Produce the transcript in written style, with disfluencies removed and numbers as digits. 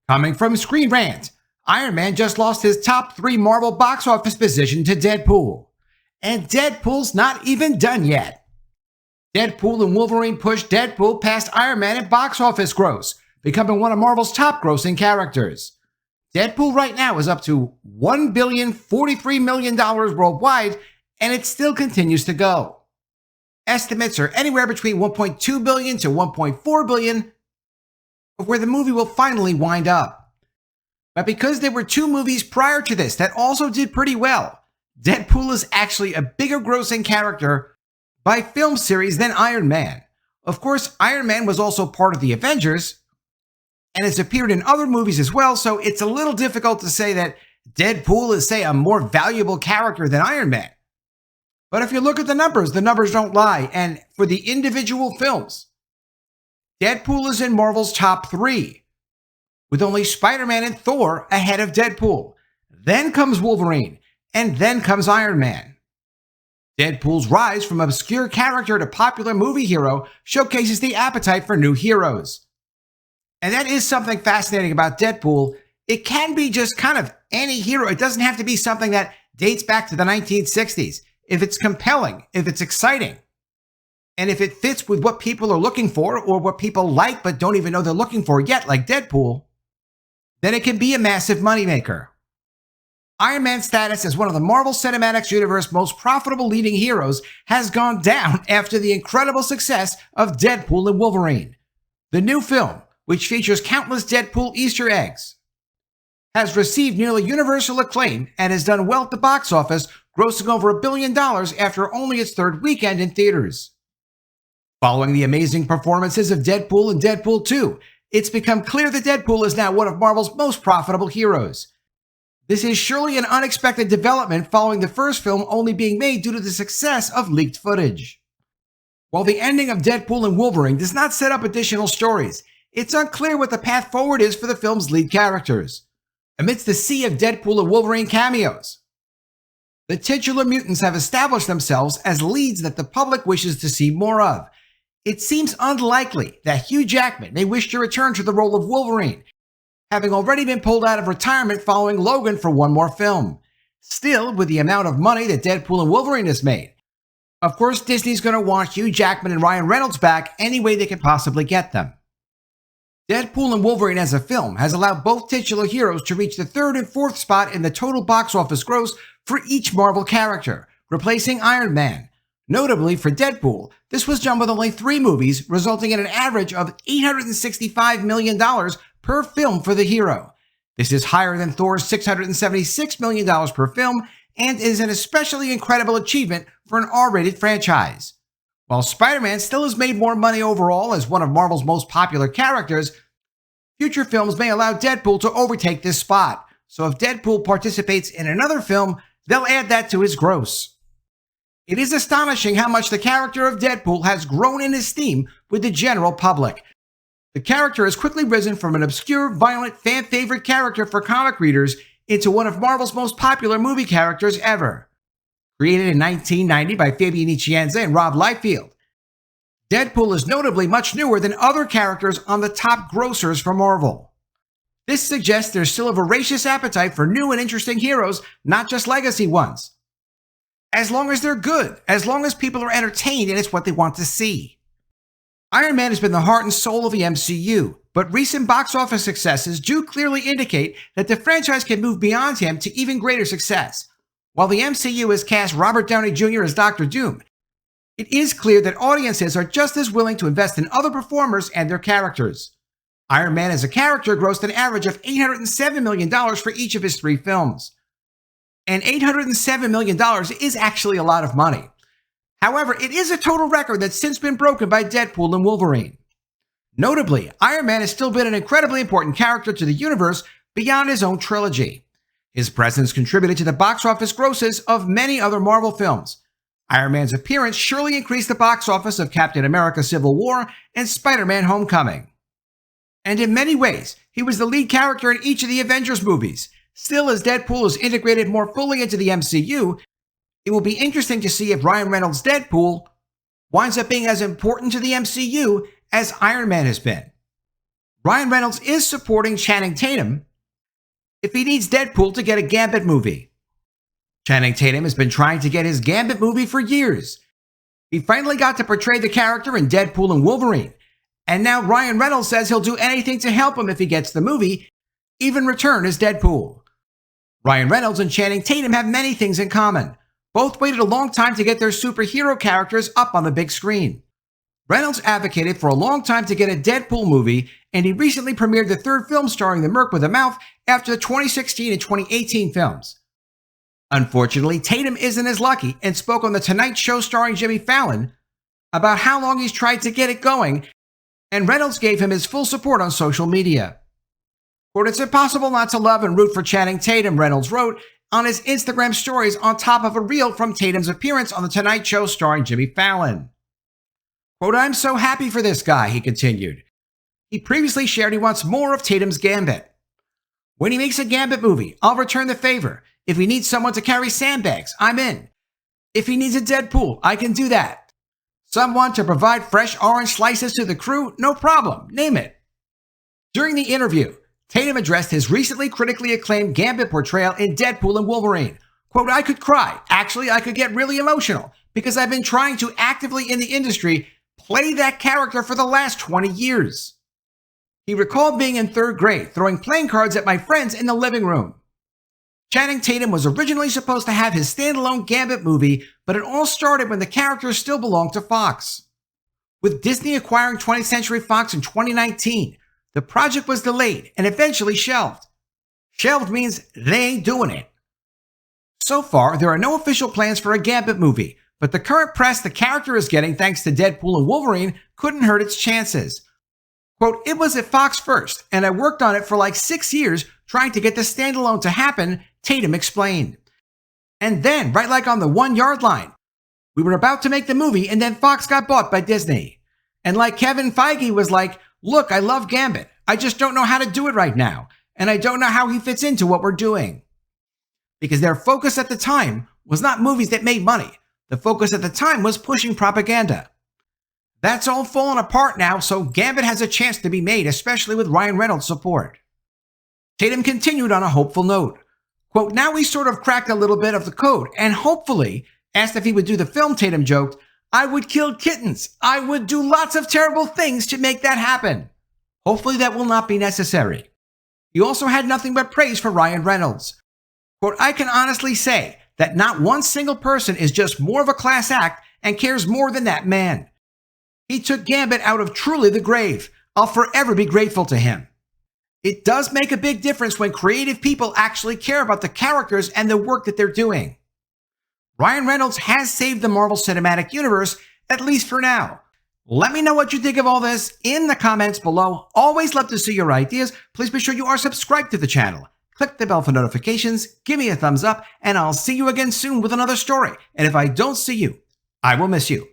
Coming from Screen Rant, Iron Man just lost his top 3 Marvel box office position to Deadpool. And Deadpool's not even done yet. Deadpool and Wolverine pushed Deadpool past Iron Man in box office gross, becoming one of Marvel's top grossing characters. Deadpool right now is up to $1,043 million worldwide, and it still continues to go. Estimates are anywhere between $1.2 billion to $1.4 billion of where the movie will finally wind up. But because there were 2 movies prior to this that also did pretty well, Deadpool is actually a bigger grossing character by film series than Iron Man. Of course, Iron Man was also part of the Avengers, and has appeared in other movies as well, so it's a little difficult to say that Deadpool is, say, a more valuable character than Iron Man. But if you look at the numbers don't lie, and for the individual films, Deadpool is in Marvel's top 3, with only Spider-Man and Thor ahead of Deadpool. Then comes Wolverine, and then comes Iron Man. Deadpool's rise from obscure character to popular movie hero showcases the appetite for new heroes. And that is something fascinating about Deadpool. It can be just kind of any hero. It doesn't have to be something that dates back to the 1960s. If it's compelling, if it's exciting, and if it fits with what people are looking for or what people like but don't even know they're looking for yet, like Deadpool, then it can be a massive moneymaker. Iron Man's status as one of the Marvel Cinematic Universe's most profitable leading heroes has gone down after the incredible success of Deadpool and Wolverine. The new film, which features countless Deadpool Easter eggs, has received nearly universal acclaim and has done well at the box office, grossing over $1 billion after only its 3rd weekend in theaters. Following the amazing performances of Deadpool and Deadpool 2, it's become clear that Deadpool is now one of Marvel's most profitable heroes. This is surely an unexpected development following the first film only being made due to the success of leaked footage. While the ending of Deadpool and Wolverine does not set up additional stories, it's unclear what the path forward is for the film's lead characters. Amidst the sea of Deadpool and Wolverine cameos, the titular mutants have established themselves as leads that the public wishes to see more of. It seems unlikely that Hugh Jackman may wish to return to the role of Wolverine, having already been pulled out of retirement following Logan for one more film. Still, with the amount of money that Deadpool and Wolverine has made, of course Disney's going to want Hugh Jackman and Ryan Reynolds back any way they can possibly get them. Deadpool and Wolverine as a film has allowed both titular heroes to reach the 3rd and 4th spot in the total box office gross for each Marvel character, replacing Iron Man. Notably for Deadpool, this was done with only 3 movies, resulting in an average of $865 million per film for the hero. This is higher than Thor's $676 million per film, and is an especially incredible achievement for an R-rated franchise. While Spider-Man still has made more money overall as one of Marvel's most popular characters, future films may allow Deadpool to overtake this spot, so if Deadpool participates in another film, they'll add that to his gross. It is astonishing how much the character of Deadpool has grown in esteem with the general public. The character has quickly risen from an obscure, violent, fan-favorite character for comic readers into one of Marvel's most popular movie characters ever. Created in 1990 by Fabian Nicieza and Rob Liefeld, Deadpool is notably much newer than other characters on the top grossers for Marvel. This suggests there's still a voracious appetite for new and interesting heroes, not just legacy ones. As long as they're good, as long as people are entertained and it's what they want to see. Iron Man has been the heart and soul of the MCU, but recent box office successes do clearly indicate that the franchise can move beyond him to even greater success. While the MCU has cast Robert Downey Jr. as Dr. Doom, it is clear that audiences are just as willing to invest in other performers and their characters. Iron Man as a character grossed an average of $807 million for each of his 3 films. And $807 million is actually a lot of money. However, it is a total record that's since been broken by Deadpool and Wolverine. Notably, Iron Man has still been an incredibly important character to the universe beyond his own trilogy. His presence contributed to the box office grosses of many other Marvel films. Iron Man's appearance surely increased the box office of Captain America: Civil War and Spider-Man: Homecoming. And in many ways, he was the lead character in each of the Avengers movies. Still, as Deadpool is integrated more fully into the MCU, it will be interesting to see if Ryan Reynolds' Deadpool winds up being as important to the MCU as Iron Man has been. Ryan Reynolds is supporting Channing Tatum if he needs Deadpool to get a Gambit movie. Channing Tatum has been trying to get his Gambit movie for years. He finally got to portray the character in Deadpool and Wolverine, and now Ryan Reynolds says he'll do anything to help him if he gets the movie, even return as Deadpool. Ryan Reynolds and Channing Tatum have many things in common. Both waited a long time to get their superhero characters up on the big screen. Reynolds advocated for a long time to get a Deadpool movie, and he recently premiered the third film starring the Merc with a Mouth after the 2016 and 2018 films. Unfortunately, Tatum isn't as lucky and spoke on The Tonight Show starring Jimmy Fallon about how long he's tried to get it going, and Reynolds gave him his full support on social media. Quote, "It's impossible not to love and root for Channing Tatum," Reynolds wrote on his Instagram stories on top of a reel from Tatum's appearance on The Tonight Show starring Jimmy Fallon. Quote, "I'm so happy for this guy," he continued. He previously shared he wants more of Tatum's Gambit. "When he makes a Gambit movie, I'll return the favor. If he needs someone to carry sandbags, I'm in. If he needs a Deadpool, I can do that. Someone to provide fresh orange slices to the crew, no problem, name it." During the interview, Tatum addressed his recently critically acclaimed Gambit portrayal in Deadpool and Wolverine. Quote, "I could cry. Actually, I could get really emotional because I've been trying to actively in the industry play that character for the last 20 years. He recalled being in third grade, throwing playing cards at my friends in the living room. Channing Tatum was originally supposed to have his standalone Gambit movie, but it all started when the character still belonged to Fox. With Disney acquiring 20th Century Fox in 2019, the project was delayed and eventually shelved. Shelved means they ain't doing it. So far, there are no official plans for a Gambit movie, but the current press the character is getting thanks to Deadpool and Wolverine couldn't hurt its chances. Quote, "It was at Fox first, and I worked on it for like 6 years trying to get the standalone to happen," Tatum explained. "And then, right like on the 1-yard line, we were about to make the movie and then Fox got bought by Disney. And like Kevin Feige was like, look, I love Gambit. I just don't know how to do it right now. And I don't know how he fits into what we're doing." Because their focus at the time was not movies that made money. The focus at the time was pushing propaganda. That's all fallen apart now, so Gambit has a chance to be made, especially with Ryan Reynolds' support. Tatum continued on a hopeful note. Quote, "Now we sort of cracked a little bit of the code, and hopefully," asked if he would do the film, Tatum joked, "I would kill kittens. I would do lots of terrible things to make that happen. Hopefully that will not be necessary." He also had nothing but praise for Ryan Reynolds. Quote, "I can honestly say that not one single person is just more of a class act and cares more than that man. He took Gambit out of truly the grave. I'll forever be grateful to him. It does make a big difference when creative people actually care about the characters and the work that they're doing. Ryan Reynolds has saved the Marvel Cinematic Universe, at least for now. Let me know what you think of all this in the comments below. Always love to see your ideas. Please be sure you are subscribed to the channel. Click the bell for notifications, give me a thumbs up, and I'll see you again soon with another story. And if I don't see you, I will miss you.